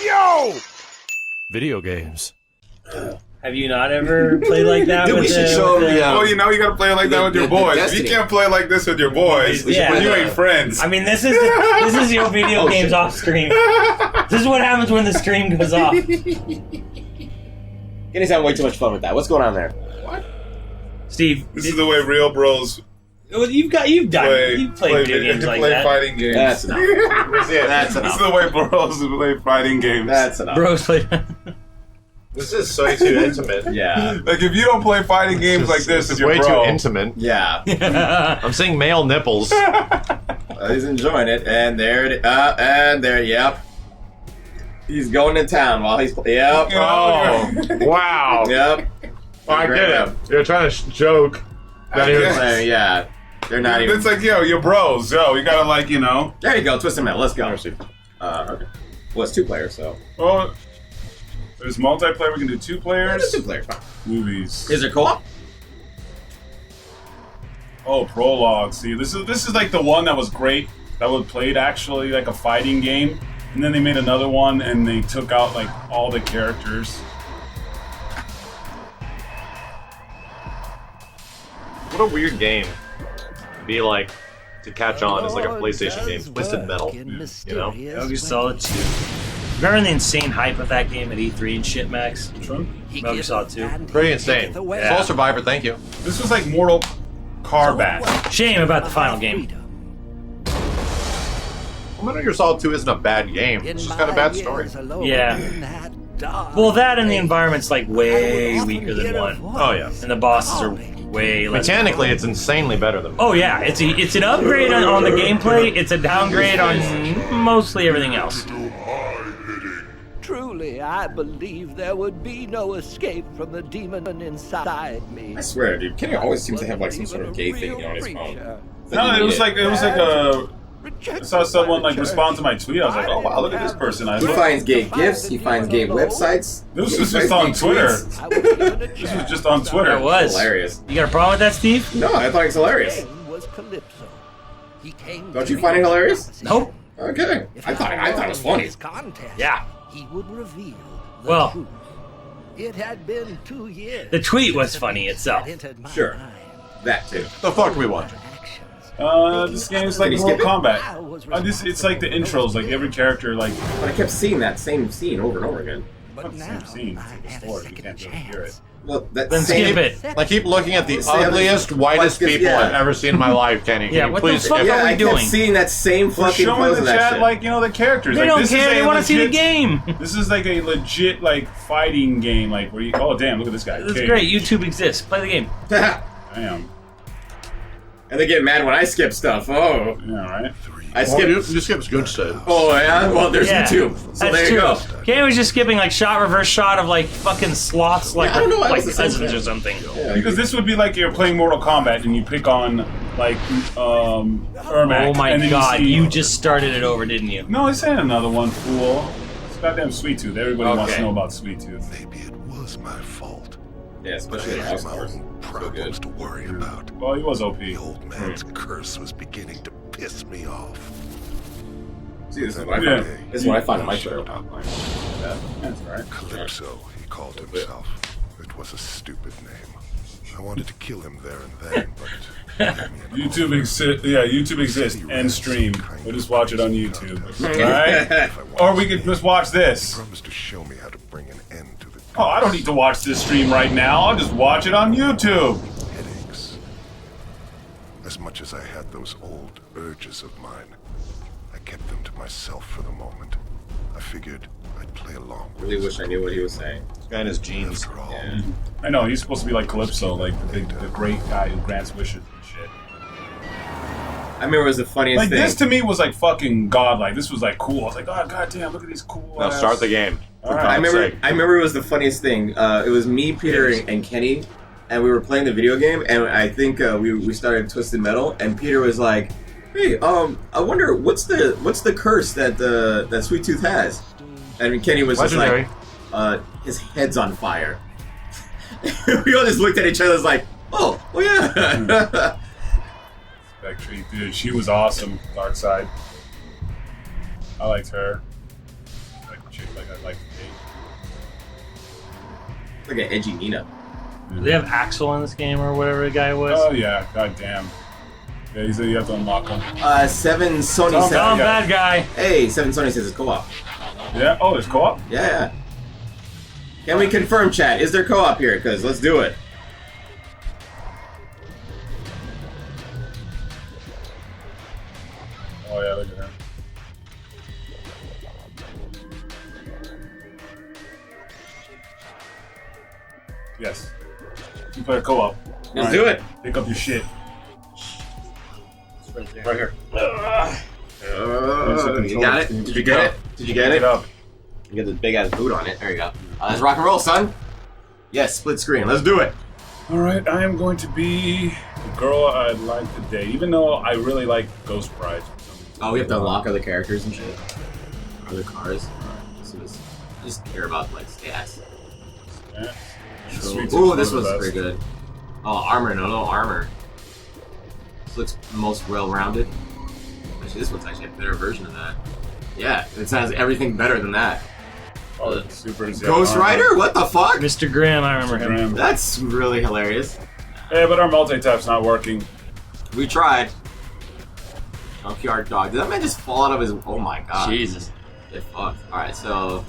Yo! Video games. Have you not ever played like that? Dude, with we should the, show with him the- Well, you know you gotta play it like that with your boys. You can't play like this with your boys. Yeah. When you ain't friends. I mean, this is your video games off stream. This is what happens when the stream goes off. Kenny's having way too much fun with that. What's going on there? Steve, This is the way real bros you've played video games like play that. fighting games. That's enough. That's This enough. is the way bros play fighting games. That's enough. Bros played. This is way too intimate. Yeah. Like if you don't play fighting games like this with your way bro, too intimate. Yeah. I'm seeing male nipples. He's enjoying it, and there it and there, yep. He's going to town while he's, yep. Oh, wow. Yep. I get it. You're trying to joke. That he was, Yeah. They're not even. it's like, yo, you're bros. Yo, you gotta like, you know. There you go, twist him out. Let's go. Okay. Well, it's 2 players, so. Well, there's multiplayer. We can do 2 players. It's 2 players. Movies. Is there co-op? Oh, prologue. See, this is like the one that was great. That was played actually like a fighting game, and then they made another one and they took out like all the characters. what a weird game. To be like, to catch on as like a PlayStation game. Twisted Metal. You know? Metal Gear Solid 2. Remember the insane hype of that game at E3 and shit, Max? Which one? Metal Gear Solid 2. Pretty insane. Soul Survivor, thank you. This was like Mortal Kombat. Shame about the final game. Metal Gear Solid 2 isn't a bad game. It's just got a bad story. Yeah. Well, that and the environment's like way weaker than 1. Oh, yeah. And the bosses are way less. Mechanically, it's insanely better than Oh yeah, it's an upgrade on the gameplay. It's a downgrade on mostly everything else. Truly, I believe there would be no escape from the demon inside me. I swear, dude. Kenny always seems to have like some sort of gay thing on his phone. No, it was like a. I saw someone like respond to my tweet. I was like, oh wow, look at this person. He finds gay gifts. He finds gay websites. This was just on Twitter. This was just on Twitter. It was Hilarious. You got a problem with that, Steve? No, I thought it was hilarious. Don't you find it hilarious? Nope. Okay. I thought it was funny. Yeah. He would reveal the Well, truth. It had been 2 years. the tweet was funny itself. Sure. That too. The fuck are we watching? This game is like Did he Mortal skip it? Kombat. It's like the intros, like every character, like But I kept seeing that same scene over and over again. not the same scene. It's like a story. You can't really hear it. Well, that Then same, skip it. I keep looking at the Say other- ugliest, whitest Like, people yeah. I've ever seen in my life, Kenny. Can Yeah, you what the please fuck skip are it? we I kept doing? seeing that same We're fucking showing pose the of that chat shit. like the characters. They like, don't this care. Is They a want to see the legit- game. This is like a legit like fighting game. Like where you oh damn look at this guy. That's King. great. YouTube exists. Play the game. Damn. And they get mad when I skip stuff. Oh, Yeah right. I skip. You skips good stuff. Oh yeah. Well, there's Yeah. YouTube. So That's there true. you go. Kenny was just skipping like reverse shot of like fucking sloths like I don't know, I like was the same peasants thing. or something. Because this would be like you're playing Mortal Kombat and you pick on like Ermac. Oh my and then god, you, see, you just started it over, didn't you? No, this ain't another one, fool. It's goddamn Sweet Tooth. Everybody wants Okay. to know about Sweet Tooth. Maybe it was my fault. Yeah, especially I the had house my cars. own problems to worry about. Well, he was OP. The old man's curse was beginning to piss me off. See, this is what I Yeah. find. This is what I find on my Twitter. That's right. Calypso, he called himself. It was a stupid name. I wanted to kill him there and then, but... YouTube exists. Yeah, YouTube exists and stream. We'll just watch it on YouTube. Alright? Or we could just watch this. promised to show me how to bring an end to the Oh, I don't need to watch this stream right now. I'll just watch it on YouTube. headaches. As much as I had those old urges of mine, I kept them to myself for the moment. I figured I'd play along with Really his wish I knew what he was saying. Guy in his jeans. After all, I know, he's supposed to be like Calypso, like the great guy who grants wishes and shit. I remember it was the funniest Like, thing. this to me was like fucking godlike. This was like cool. I was like, oh, goddamn, look at these cool Now ass- start the game. Alright. I remember. sake. I remember it was the funniest thing. It was me, Peter, and Kenny, and we were playing the video game. And I think we started Twisted Metal, and Peter was like, "Hey, I wonder what's the curse that that Sweet Tooth has?" And Kenny was Legendary. just like, "His head's on fire." We all just looked at each other, like, "Oh yeah." Spectre, dude, she was awesome. Dark Side. I liked her. Like chick like I like the Look at edgy Nina. Do they have Axel in this game or whatever the guy was? Oh yeah, goddamn. Yeah, you said you have to unlock them. 7 Sony Tom, says. bad guy. Hey, 7 Sony says it's co-op. Yeah. Oh, there's co-op. Yeah. Can we confirm, chat? Is there co-op here? Because let's do it. Oh yeah, look at him. Yes. You play a co-op. Let's do it. Pick up your shit. Right here. You got it? Did you get it? Did you get Pick it? it up. You got this big ass boot on it. There you go. Let's rock and roll, son. Yes, split screen. Let's do it. All right, I am going to be the girl I like today, even though I really like Ghost Bride. Oh, we have to unlock other characters and shit. Other cars. So I just care about like stats. Yeah. Ooh, this one's pretty good. Oh, armor, no armor. This looks most well-rounded. Actually, this one's actually a better version of that. Yeah, it has everything better than that. Oh, the supers. Yeah, Ghost Rider? What the fuck? Mr. Grimm, I remember him. Graham. That's really hilarious. Hey, but our multi-tap's not working. We tried. Junkyard dog. Did that man just fall out of his... Oh my god. Jesus. Get fucked. Alright, so...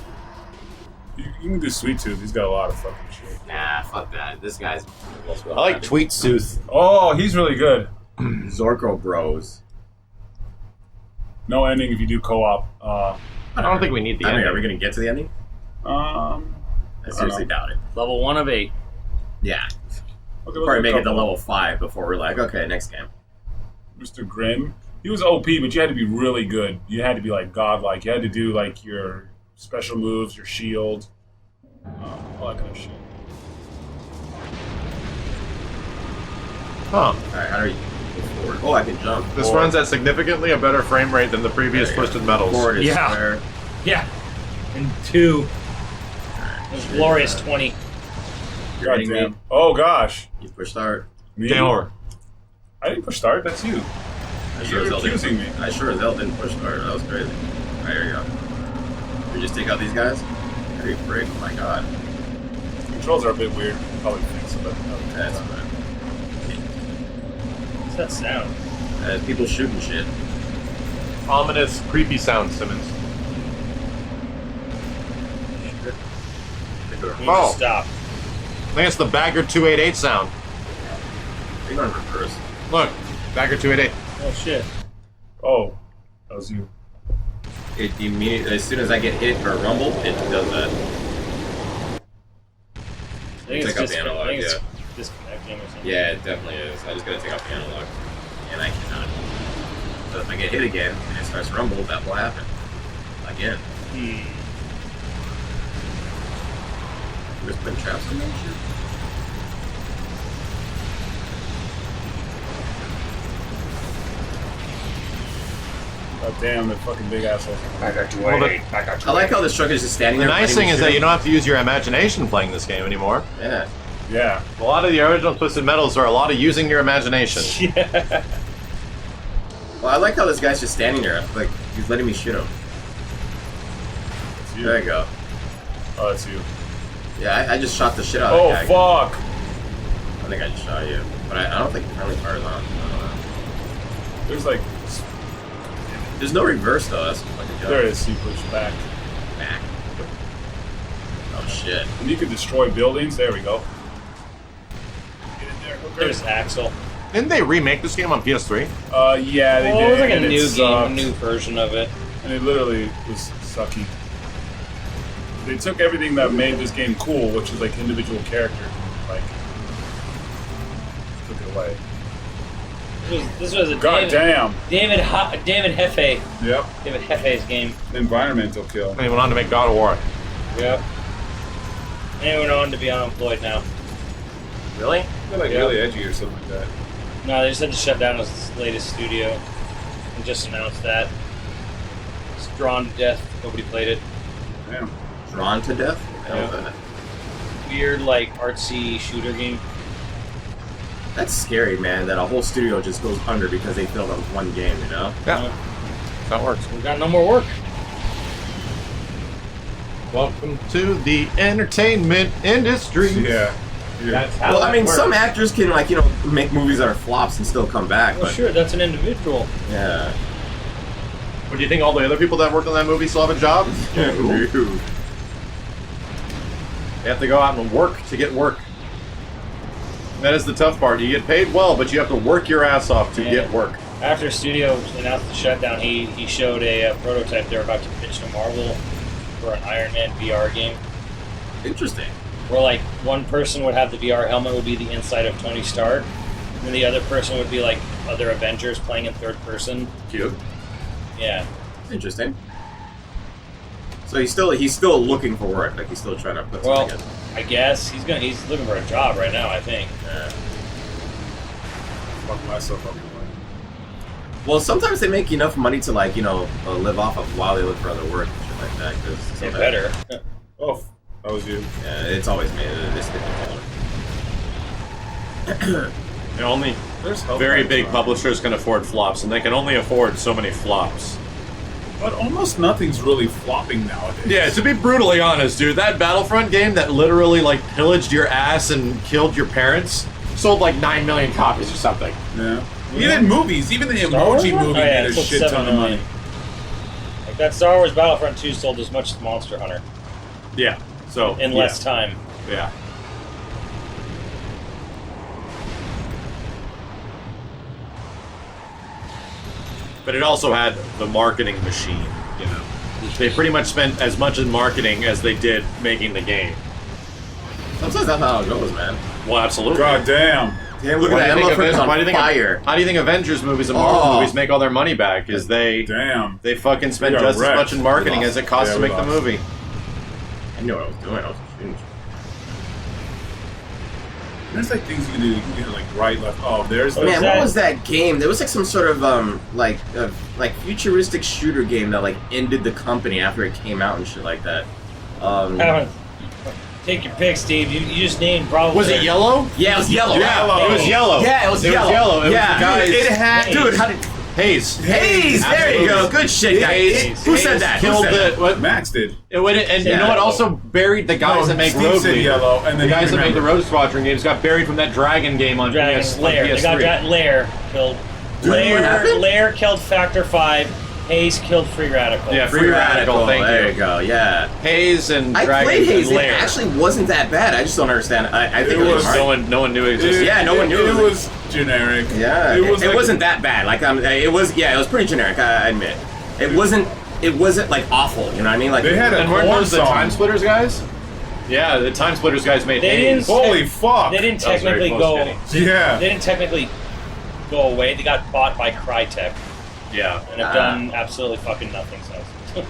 You can do Sweet Tooth. He's got a lot of fucking shit. Nah, fuck that. This guy's... I like Tweet Sooth. Oh, he's really good. Zorko Bros. No ending if you do co-op. I don't think we need the I mean, ending. are we gonna get to the ending? I seriously doubt it. Level 1 of 8. Yeah. Okay, We'll probably make it to level 5 before we're like, okay, next game. Mr. Grimm. He was OP, but you had to be really good. You had to be like godlike. You had to do like your special moves, your shield, all that kind of shit. Huh. Alright, how do you go forward? Oh, I can jump. This Forward. runs at significantly a better frame rate than the previous There you go. Twisted Metals. Forward is Yeah. square. Yeah. And 2. It was glorious 20. You're hitting me. Goddamn. Oh gosh. You push start. Me? Game over. I didn't push start. That's you. I sure as You're hell didn't- accusing me. I sure as hell didn't push start. That was crazy. Alright, here you go. We just take out these guys? There you break. Oh my god. Controls are a bit weird. Probably fix it, but That's fine. What's that sound? People shooting shit. Ominous, creepy sound, Simmons. Oh, Stop. I think it's the Bagger 288 sound. You're going reverse. Look, Bagger 288. Oh shit. Oh, that was you. It immediately, as soon as I get hit or rumble, it does that. I think Take out the analog, it's yeah. disconnecting or something. Yeah, it definitely is. I just gotta take out the analog. And I cannot. So if I get hit again and it starts to rumble, that will happen. Again. Just putting traps in there and shit. God damn, the fucking big asshole. I like how this truck is just standing The there. nice thing is that you don't have to use your imagination playing this game anymore. Yeah. Yeah. A lot of the original Twisted Metals are a lot of using your imagination. Yeah. Well, I like how this guy's just standing there. Like, he's letting me shoot him. It's you. There you go. Oh, that's you. Yeah, I just shot the shit out of Oh, that guy. fuck. I think I just shot you. But I don't think the friendly fire's on. I don't know. There's like, There's no reverse, though. That's fucking joke. there it is. You push back. Back. Oh, shit. And you can destroy buildings. There we go. Get in there. Okay. There's Axel. Didn't they remake this game on PS3? Yeah, they Oh, did. it was like a and it new game, a sucked. new version of it. And it literally was sucky. They took everything that made this game cool, which is like individual characters, and like took it away. This was a God damn. David Hefe. Yep. David Hefe's game. Environmental kill. And they went on to make God of War. Yep. And it went on to be unemployed now. Really? They're like Yeah. really edgy or something like that. No, they just had to shut down his latest studio and just announced that. It's Drawn to Death. Nobody played it. Damn. Drawn to death? I don't know that. Weird, like, artsy shooter game. That's scary, man, that a whole studio just goes under because they failed on one game, you know? Yeah. That works. We got no more work. Welcome to the entertainment industry. Yeah. That's how Well, I that mean, works. some actors can, like, you know, make movies that are flops and still come back. Well, But sure, that's an individual. yeah. But do you think all the other people that worked on that movie still have a job? Ooh. They have to go out and work to get work. That is the tough part. You get paid well, but you have to work your ass off to get work. After studio announced the shutdown, he showed a prototype they were about to pitch to Marvel for an Iron Man VR game. Interesting. Where like one person would have the VR helmet would be the inside of Tony Stark, and the other person would be like other Avengers playing in third person. Cute. Yeah. Interesting. So he's still looking for work. Like he's still trying to put Well, something in. I guess he's looking for a job right now. I think. Fuck myself up. Well, sometimes they make enough money to, like, you know, live off of while they look for other work and shit like that. Cause They better. Oh, that was you. Yeah, it's always made this different. Only There's help very on big time. publishers can afford flops, and they can only afford so many flops. But almost nothing's really flopping nowadays. Yeah, to be brutally honest, dude, that Battlefront game that literally, like, pillaged your ass and killed your parents sold, like, 9 million copies or something. Yeah. Even movies, even the Star Wars Emoji one? movie Oh, yeah, made a it sold shit 7 ton of million. money. Like that Star Wars Battlefront 2 sold as much as Monster Hunter Yeah, so... in less time. Yeah. But it also had the marketing machine, you know. They pretty much spent as much in marketing as they did making the game. Sometimes that's how it goes, man. Well, absolutely. God damn. Damn, look Why at do that. you think Motherfucker's on How do you think Avengers movies and Marvel Oh. movies make all their money back? Is they Damn. fucking spend We are just as wrecked. much in marketing We as it lost. costs Yeah, to we make the lost. movie. I knew what I was doing. I was shooting. There's like things you can do. You can get like right, left. Oh, there's the. Man, that? what was that game? There was like some sort of like futuristic shooter game that like ended the company after it came out and shit like that. Take your pick, Steve. You just named probably. Was it yellow? Yeah, it was yellow. Yeah, it was yellow. Yeah, it was yellow. It was Yeah. the guys. It had, dude. How did Haze. Hayes? There you go. Good shit, guys. Hayes, Who said that? Who Killed said that? the what? Max did. And you Yeah. know what? Also buried the guys No, that make Steve Road said Leader. yellow, and then the guys he that made the remembered. Road Squadron games got buried from that Dragon game on Dragon PS, Lair. on They PS3. got Lair killed. Dude, what happened? Lair killed Factor 5. Hayes killed Free Radical. Yeah, Free Radical, thank There you. you go. Yeah. Hayes and I Dragon played Hayes. and It Lair. actually wasn't that bad. I just don't understand. I think It it was was hard. no one knew it existed. Yeah, no one knew It it was- was generic. Yeah, It was. it like, wasn't that bad. Like it was. Yeah, it was pretty generic. I admit. It wasn't. It wasn't like awful. You know what I mean? Like They had a And weren't corn those the song. Time Splitters guys? Yeah, the Time Splitters guys made They Hayes. didn't- Holy fuck. They didn't That was very technically close, go. Kenny. Yeah. They didn't technically go away. They got bought by Crytek Yeah. and have done absolutely fucking nothing since.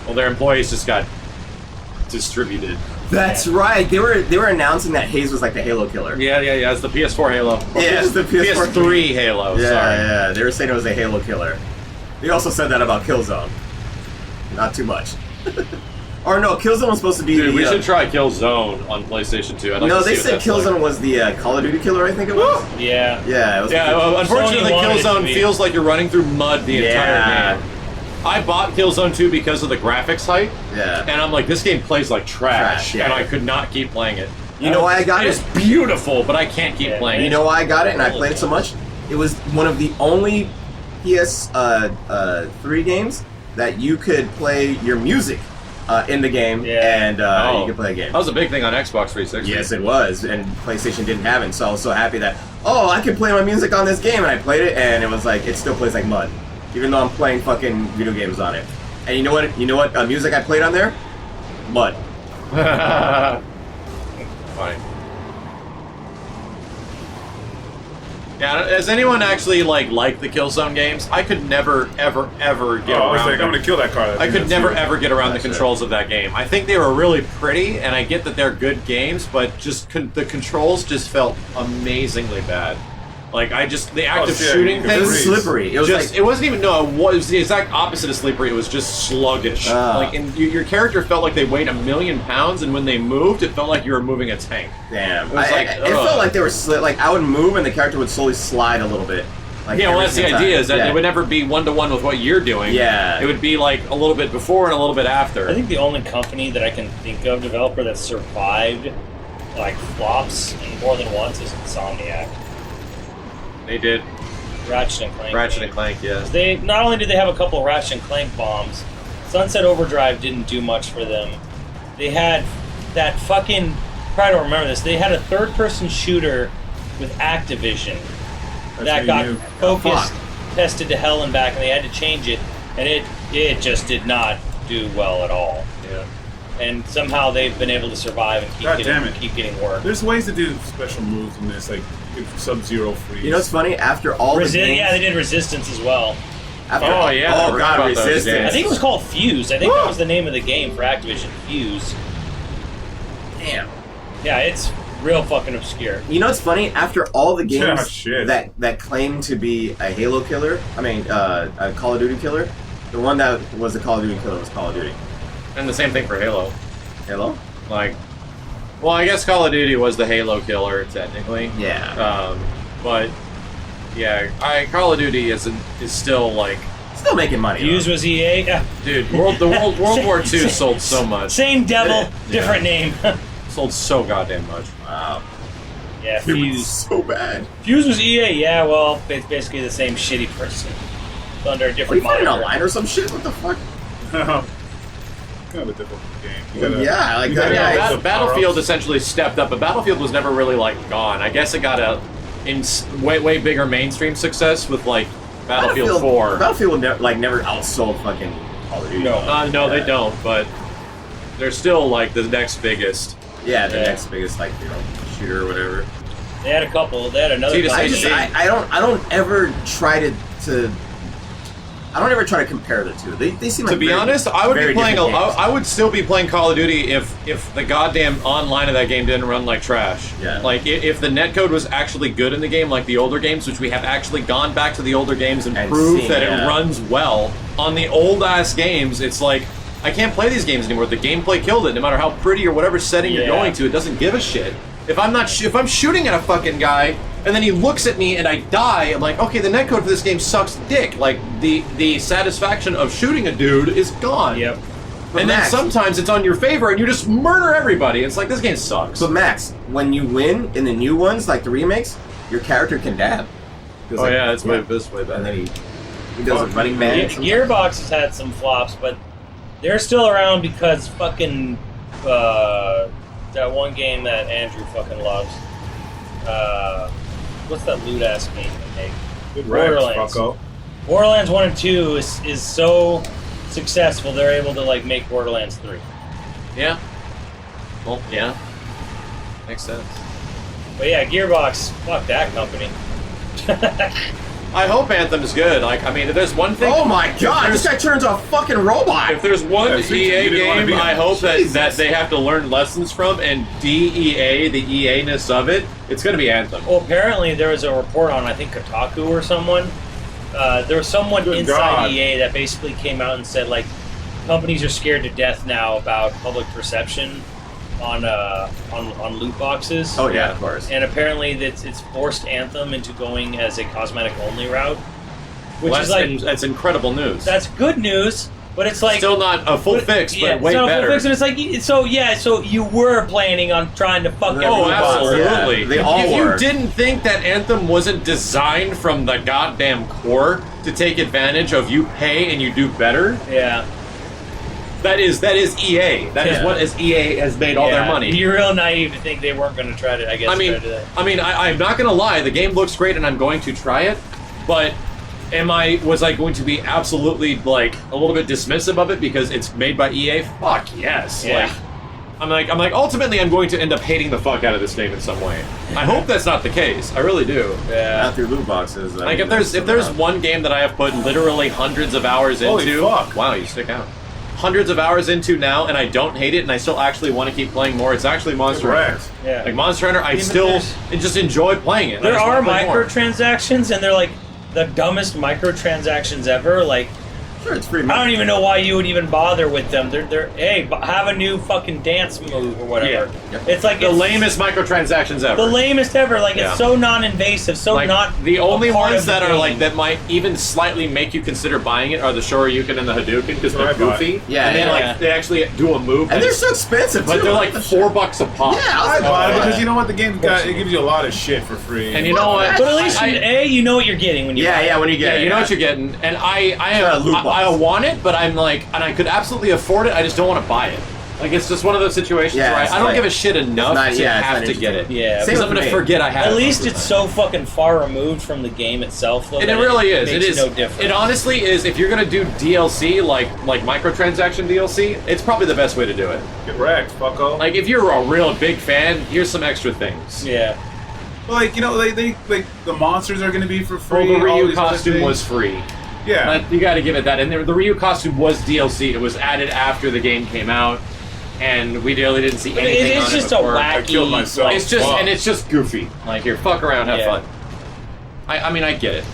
Well, their employees just got distributed. That's right. They were announcing that Hayes was like the Halo killer. Yeah. It's the PS4 Halo. Yeah, it's the PS4 PS3 Halo. Yeah, Sorry. yeah. They were saying it was a Halo killer. They also said that about Killzone. Not too much. Or no, Killzone was supposed to be. Dude, we the, should try Killzone on PlayStation 2. I'd like no, to they see said what that's Killzone like. was the Call of Duty killer. I think it was. Yeah. Yeah, it was. Yeah, well, unfortunately, Sony wanted it to Killzone be. feels like you're running through mud the Yeah. entire game. I bought Killzone 2 because of the graphics height, Yeah. and I'm like, this game plays like trash, Trash, yeah. and I could not keep playing it. You know why I got It's it? beautiful, but I can't keep playing You it. know why I got it and I played it so much? It was one of the only PS3 games that you could play your music in the game, Yeah. and Oh. you could play a game. That was a big thing on Xbox 360. Yes, it was, and PlayStation didn't have it, so I was so happy that, oh, I can play my music on this game, and I played it, and it was like, it still plays like mud, even though I'm playing fucking video games on it. And you know what? Music I played on there? Mud. Funny. Yeah, has anyone actually like the Killzone games? I could never, ever, ever get Oh, I was around like, I'm them. gonna kill that car. I could never ever get around the That's it. controls of that game. I think they were really pretty, and I get that they're good games, but just the controls just felt amazingly bad. Like the active shit, shooting you It can was thing. freeze. slippery. It was Just, like, it wasn't even it was the exact opposite of slippery. It was just sluggish. Ah. And your character felt like they weighed 1,000,000 pounds, and when they moved, it felt like you were moving a tank. damn. It was like, it felt like they were like I would move and the character would slowly slide a little bit. Like, Yeah, well, every that's the single idea, time. is that Yeah. it would never be one-to-one with what you're doing. Yeah. It would be like a little bit before and a little bit after. I think the only company that I can think of, developer, that survived like flops and more than once is Insomniac. They did. Ratchet and Clank. Ratchet and Clank, yeah. They not only did they have a couple of Ratchet and Clank bombs, Sunset Overdrive didn't do much for them. They had that fucking. Try to remember this. They had a third-person shooter with Activision that got focused, tested to hell and back, and they had to change it, and it just did not do well at all. Yeah. And somehow they've been able to survive and keep getting work. There's ways to do special moves in this, like Sub-Zero freeze. You know what's funny? After all the games, Yeah, they did Resistance as well. after, Oh, yeah, I oh forgot god, about those Resistance. games. I think it was called Fuse. I think that was the name of the game for Activision, Fuse. Damn. Yeah, it's real fucking obscure. You know what's funny? After all the Yeah, games shit. that claim to be a Halo killer, a Call of Duty killer, the one that was a Call of Duty killer was Call of Duty. And the same thing for Halo. Halo? Like, well, I guess Call of Duty was the Halo killer, technically. Yeah. But, yeah, Call of Duty is still, like... Still making money. Fuse was EA. Yeah. Dude, World War II sold so much. Same devil, Yeah. different name. Sold so goddamn much. Wow. Yeah, It was Fuse. so bad. Fuse was EA. Yeah, well, it's basically the same shitty person under a Are you different fighting moniker. online or some shit? What the fuck? kind of a difficult game. You gotta, Yeah, like you that. gotta Yeah, have So the Battlefield power-ups. essentially stepped up, but Battlefield was never really, like, gone. I guess it got a way bigger mainstream success with, like, Battlefield 4. Battlefield never outsold fucking Call of Duty. No. No, they don't, but they're still, like, the next biggest. Yeah, the Yeah. next biggest shooter or whatever. They had a couple. They had another. See, to couple. say I don't ever try to I don't ever try to compare the two. They seem like To be very- honest, I would be very playing. different games. I would still be playing Call of Duty if the goddamn online of that game didn't run like trash. Yeah. Like if the netcode was actually good in the game, like the older games, which we have actually gone back to the older games and proved seen, that yeah. it runs well. On the old ass games, it's like I can't play these games anymore. The gameplay killed it. No matter how pretty or whatever setting you're Yeah. going to, it doesn't give a shit. If I'm shooting at a fucking guy and then he looks at me and I die, I'm like, okay, the netcode for this game sucks dick. Like the satisfaction of shooting a dude is gone. Yep. But And Max, then sometimes it's on your favor and you just murder everybody. It's like this game sucks. but Max, when you win in the new ones, like the remakes, your character can dab. Oh yeah, it's way better. And then he does a running man. Gearbox has had some flops, but they're still around because fucking that one game that Andrew fucking loves. What's that loot ass game they make? Good reps, Borderlands. fucko. Borderlands 1 and 2 is so successful they're able to like make Borderlands 3. Yeah. Well, yeah. Makes sense. But yeah, Gearbox, fuck that company. I hope Anthem is good. Like, I mean, if there's one thing. Oh my god, if this guy turns a fucking robot! If there's one Yeah, see, EA you didn't wanna game be in I it. hope that Jesus. they have to learn lessons from and DEA, the EA-ness of it, it's going to be Anthem. Well, apparently there was a report on, I think, Kotaku or someone. There was someone Good inside God. EA that basically came out and said, like, companies are scared to death now about public perception on loot boxes. Oh yeah, of course. And apparently it's forced Anthem into going as a cosmetic-only route. Which Well, is like, that's incredible news. that's good news, but it's like... Still not a full fix, but yeah, way it's not a full better. fix, and it's like, so you were planning on trying to fuck Oh, everyone. Absolutely. Yeah, they all if were. you didn't think that Anthem wasn't designed from the goddamn core to take advantage of you pay and you do better, Yeah. that is EA. That is Yeah. what EA has made all their Yeah, money. You're real naive to think they weren't going to try to, I guess, I mean, try to do that. I'm not gonna lie. The game looks great, and I'm going to try it. But was I going to be absolutely like a little bit dismissive of it because it's made by EA? Fuck yes. Yeah. Like, I'm like ultimately I'm going to end up hating the fuck out of this game in some way. I hope that's not the case. I really do. Yeah. Not through loot boxes. I Like mean, if there's one game that I have put literally hundreds of hours Holy into, fuck. wow, you stick out. Hundreds of hours into now, and I don't hate it, and I still actually want to keep playing more. It's actually Monster Hunter. Correct. Yeah. Like Monster Hunter, I Even still there's- just enjoy playing it. I There just are wanna play more. microtransactions, and they're like the dumbest microtransactions ever. Like, Sure, it's free. I don't even know why you would even bother with them. They're hey, have a new fucking dance move or whatever. Yeah. It's like The lamest microtransactions ever. the lamest ever. Like Yeah. it's so non-invasive, so Like, not the only a part ones of the that are game. like that might even slightly make you consider buying it are the Shoryuken and the Hadouken because they're Right, but- goofy. Yeah, and they yeah. like they actually do a move, And they're so expensive, but too. they're like $4 a pop. Yeah, I buy it yeah. because you know what, the game got, it gives you a lot of shit for free. And you know what? But at least you know what you're getting when you. Yeah, buy it. yeah, when you get Yeah, it. you know what you're getting, and a loot box. I want it, but I'm like, and I could absolutely afford it. I just don't want to buy it. Like it's just one of those situations Yeah, where it's I don't like- give a shit enough not- to yeah, it's have not to get it. interesting. Yeah, Same Because I'm with gonna me. forget I have. At it. least it's so fucking far removed from the game itself, though. And that it really is. Makes It is no difference. It honestly is. If you're gonna do DLC like microtransaction DLC, it's probably the best way to do it. Get wrecked, fucko. Like if you're a real big fan, here's some extra things. Yeah. Like, you know, they like the monsters are gonna be for Well, free. the all Ryu these other costume things. was free. Yeah. But you got to give it that. And the Ryu costume was DLC. It was added after the game came out, and we really didn't see anything It's on just it a before. I killed wacky. myself. It's just Fuck. and it's just goofy. Like here, fuck around, have Yeah. fun. I mean, I get it.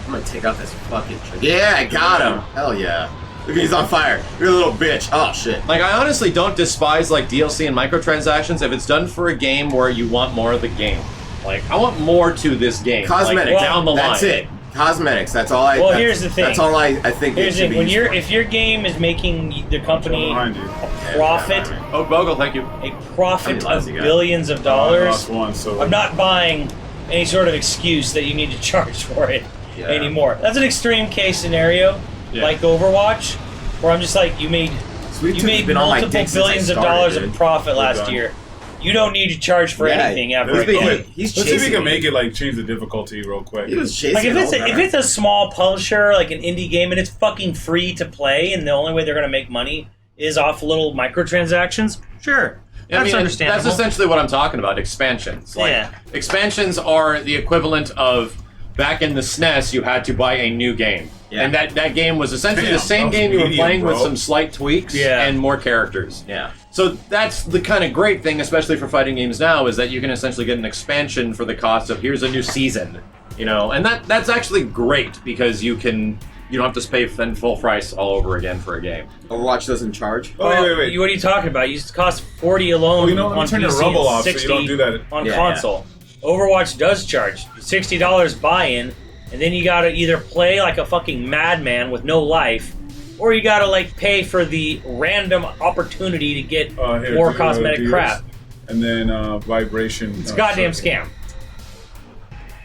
I'm gonna take out this fucking trick. Yeah, I got him. Hell yeah. Look, he's on fire. You're a little bitch. Oh, shit. Like I honestly don't despise like DLC and microtransactions if it's done for a game where you want more of the game. Like I want more to this game. Cosmetics. Like, down the line. That's it. Cosmetics. That's all I. Well, that's, here's the thing. That's all I think. Here's it the should thing. be When used for. if your game is making the company Behind you. a profit, Oh, Bogle, thank you. a profit I'm of lousy guy. billions of I dollars, lost one, so I'm not buying any sort of excuse that you need to charge for it Yeah. anymore. That's an extreme case scenario, Yeah. like Overwatch, where I'm just like, you made Sweet you Tooth's made been on my multiple dick since I billions of started, dollars dude. of profit last done. year. You don't need to charge for Yeah, anything ever let's be- again. He's let's see if we chasing can me. make it like change the difficulty real quick. He was chasing Like if me it's all if the it's a small publisher, like an indie game, and it's fucking free to play, and the only way they're gonna make money is off little microtransactions, sure, I that's mean, understandable. That's essentially what I'm talking about. Expansions. Like Yeah. expansions are the equivalent of back in the SNES, you had to buy a new game. Yeah. And that game was essentially Damn, the same that was game you were medium, playing with bro. some slight tweaks Yeah. and more characters. Yeah. So that's the kind of great thing, especially for fighting games now, is that you can essentially get an expansion for the cost of here's a new season, you know, and that's actually great because you don't have to pay full price all over again for a game. Overwatch doesn't charge. Oh, wait. What are you talking about? It used to cost $40 alone Well, you know, let me on turn your PC rumble and off so you 60 don't do that. on Yeah, console. Overwatch does charge $60 buy-in, and then you gotta either play like a fucking madman with no life, or you gotta like pay for the random opportunity to get Here, more do cosmetic this. crap. And then vibration. It's a goddamn scam.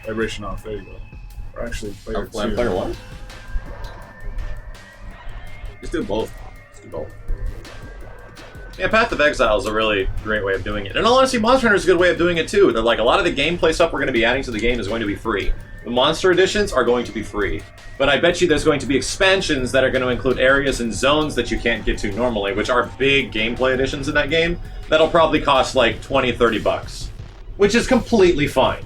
Vibration off. There you go. Or actually, player I'm playing two. player one. Just do both. Just do both. Yeah, Path of Exile is a really great way of doing it. And honestly, Monster Hunter is a good way of doing it too. They're like a lot of the gameplay stuff we're going to be adding to the game is going to be free. The monster editions are going to be free. But I bet you there's going to be expansions that are going to include areas and zones that you can't get to normally, which are big gameplay additions in that game. That'll probably cost like $20-$30, which is completely fine.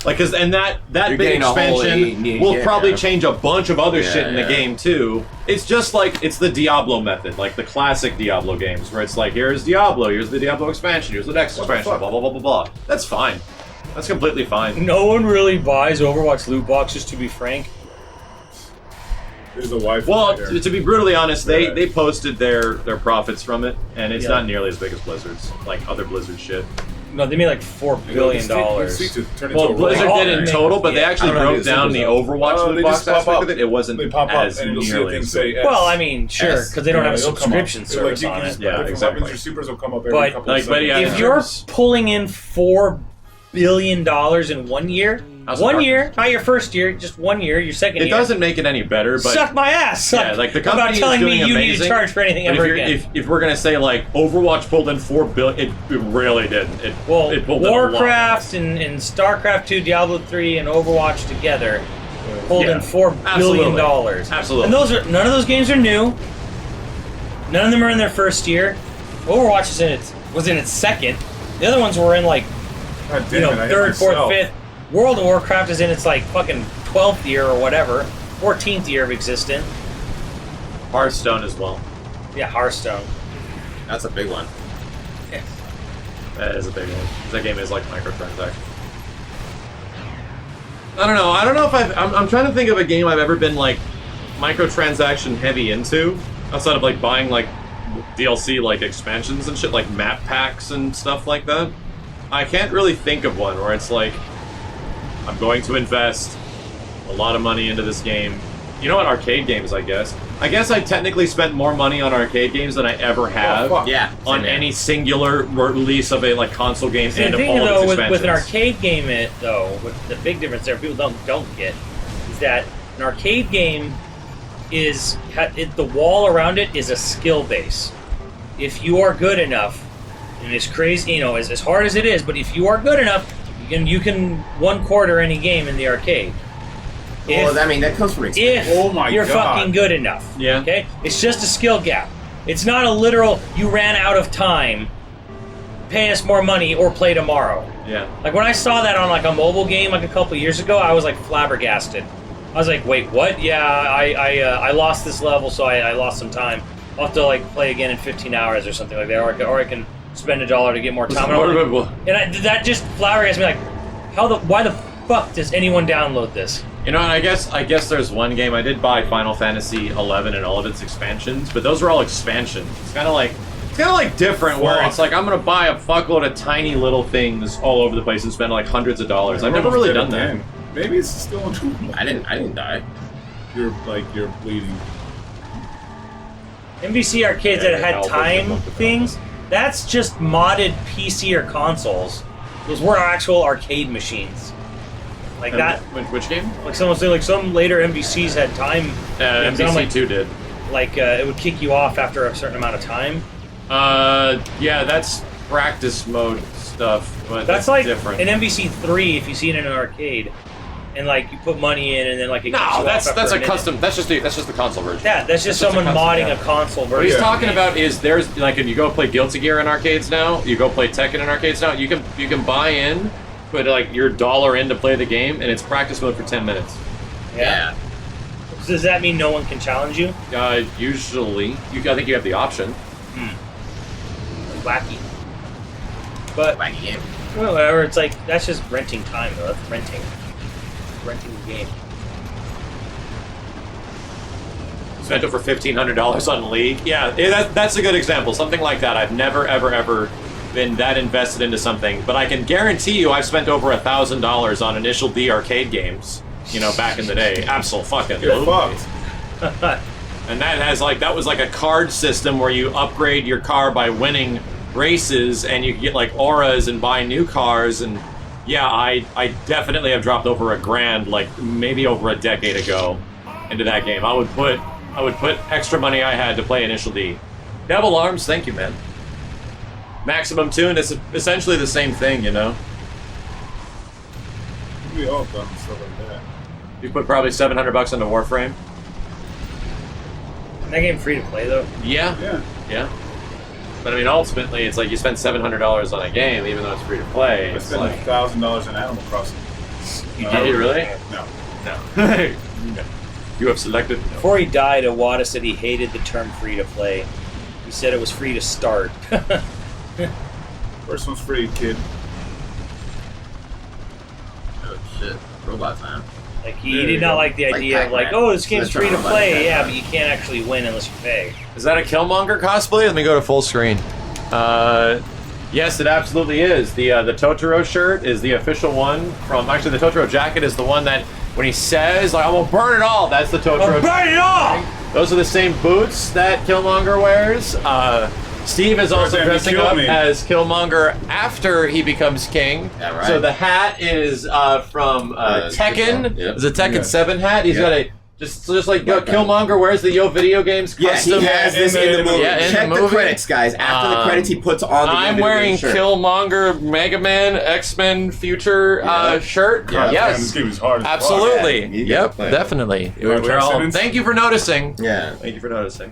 Like, and that You're big getting a whole expansion eight- will yeah, probably yeah. change a bunch of other Yeah, shit in the yeah. game too. It's just like it's the Diablo method, like the classic Diablo games, where it's like, here's Diablo, here's the Diablo expansion, here's the next What the expansion, fuck? blah blah blah blah blah. That's fine. That's completely fine. No one really buys Overwatch loot boxes, to be frank. There's a wife. Well, right there. to be brutally honest, Yeah. they posted their profits from it, and it's Yeah. not nearly as big as Blizzard's, like other Blizzard shit. No, they made like $4 billion. Sweet to turn into Well, a Blizzard robot. did in Yeah. total, but they Yeah. actually I don't know, broke they down said the so. Overwatch Oh, loot they box just pop aspect up. of it. It wasn't They pop up as and you'll see a nearly thing as say big. S. Well, I mean, sure, Yes. because they don't have a it'll come up. subscription Like, service you on can it. just- Yeah, different exactly. weapons or supers will come up every But, couple like, of but yeah, seconds. If you're pulling in $4 billion in 1 year, How's it one hard? year, not your first year, just 1 year, your second It year. doesn't make it any better, but Suck my ass. yeah, like the How about company is telling me doing you need amazing. to charge for anything But ever if, again. if we're gonna say like Overwatch pulled in $4 billion, it really didn't. It Well, pulled in a lot. Warcraft and StarCraft 2, Diablo 3, and Overwatch together pulled Yeah. in $4 billion. Absolutely. And none of those games are new. None of them are in their first year. Overwatch was in its second. The other ones were in like God damn it, I hit third, fourth, myself. fifth. World of Warcraft is in its like fucking 12th year or whatever, 14th year of existence. Hearthstone as well. Yeah, Hearthstone. That's a big one. Yeah. That is a big one. That game is like microtransaction. I don't know. I don't know if I'm trying to think of a game I've ever been like microtransaction heavy into, outside of like buying like DLC like expansions and shit, like map packs and stuff like that. I can't really think of one where it's like, I'm going to invest a lot of money into this game. You know what, arcade games, I guess. I guess I technically spent more money on arcade games than I ever have on any singular release of a like console game and the thing, all of though, its expansions. with an arcade game, with the big difference there, people don't get, is that an arcade game is the wall around it is a skill base. If you are good enough, and it's crazy, you know, as hard as it is, but if you are good enough, you can 1/4 any game in the arcade. Well, I mean, that comes from experience. If you're fucking good enough. Yeah. Okay? It's just a skill gap. It's not a literal, you ran out of time, pay us more money, or play tomorrow. Yeah. Like, when I saw that on, like, a mobile game, like, a couple years ago, I was, like, flabbergasted. I was like, wait, what? Yeah, I lost this level, so I lost some time. I'll have to, like, play again in 15 hours or something like that, or I can spend $1 to get more time. That just flabbergasted me, like, why the fuck does anyone download this? You know, and I guess there's one game I did buy Final Fantasy 11 and all of its expansions, but those were all expansions. It's kind of like different, where it's like I'm gonna buy a fuckload of tiny little things all over the place and spend like hundreds of dollars. I've never really done that. Maybe it's still on. I didn't die. You're bleeding. NBC arcades that had time things, that's just modded PC or consoles. Those were actual arcade machines. Like that. Which game? Like someone said, like some later MVCs had time. MVC2 did. Like it would kick you off after a certain amount of time. Yeah, that's practice mode stuff, but that's like different. An MVC3 if you see it in an arcade, and like you put money in, and then like it kicks you that's off after a custom. That's just the console version. Yeah, that's just someone modding a console version. What he's talking about is there's like if you go play Guilty Gear in arcades now, you go play Tekken in arcades now, you can buy in. Put like your $1 in to play the game, and it's practice mode for 10 minutes. Yeah. Does that mean no one can challenge you? Usually, I think you have the option. Wacky. But wacky game. Well, whatever. It's like that's just renting time, though. That's renting the game. Spent over $1,500 on League. Yeah, that's a good example. Something like that. I've never ever been that invested into something, but I can guarantee you I've spent over $1,000 on Initial D arcade games, you know, back in the day. Absolutely. You're fucked. And that was like a card system where you upgrade your car by winning races, and you get like auras and buy new cars. And yeah, I definitely have dropped over $1,000, like maybe over a decade ago, into that game. I would put extra money I had to play Initial D. Devil Arms, thank you, man. Maximum Tune is essentially the same thing, you know? We all done stuff like that. You put probably $700 into Warframe. Is that game free to play, though? Yeah. But I mean, ultimately, it's like you spend $700 on a game, even though it's free to play. I It's spent like, $1,000 in Animal Crossing. Did you really? No. No. You have selected. Before he died, Iwata said he hated the term free to play. He said it was free to start. First one's free, kid. Oh shit, robot time. Like he did not like the idea of like, oh, this game's free to play, yeah, but you can't actually win unless you pay. Is that a Killmonger cosplay? Let me go to full screen. Yes, it absolutely is. The Totoro shirt is the official one from. Actually, the Totoro jacket is the one that when he says like, "I'm gonna burn it all," that's the Totoro. Burn it all! Those are the same boots that Killmonger wears. Steve is also dressing up as Killmonger after he becomes king. Yeah, right. So the hat is from Tekken. Yep. It's a Tekken 7 hat. He's got a just like Killmonger wears the YoVideogames custom. Yeah, he has this in the movie. Yeah, Check the credits, guys. After the credits, he puts on the I'm wearing Killmonger Mega Man X-Men Future shirt. Yeah, yes, man, this game is hard as absolutely. fuck. Yeah, Yep, definitely. You wanna try We're all, sentence? thank you for noticing. Yeah. Thank you for noticing.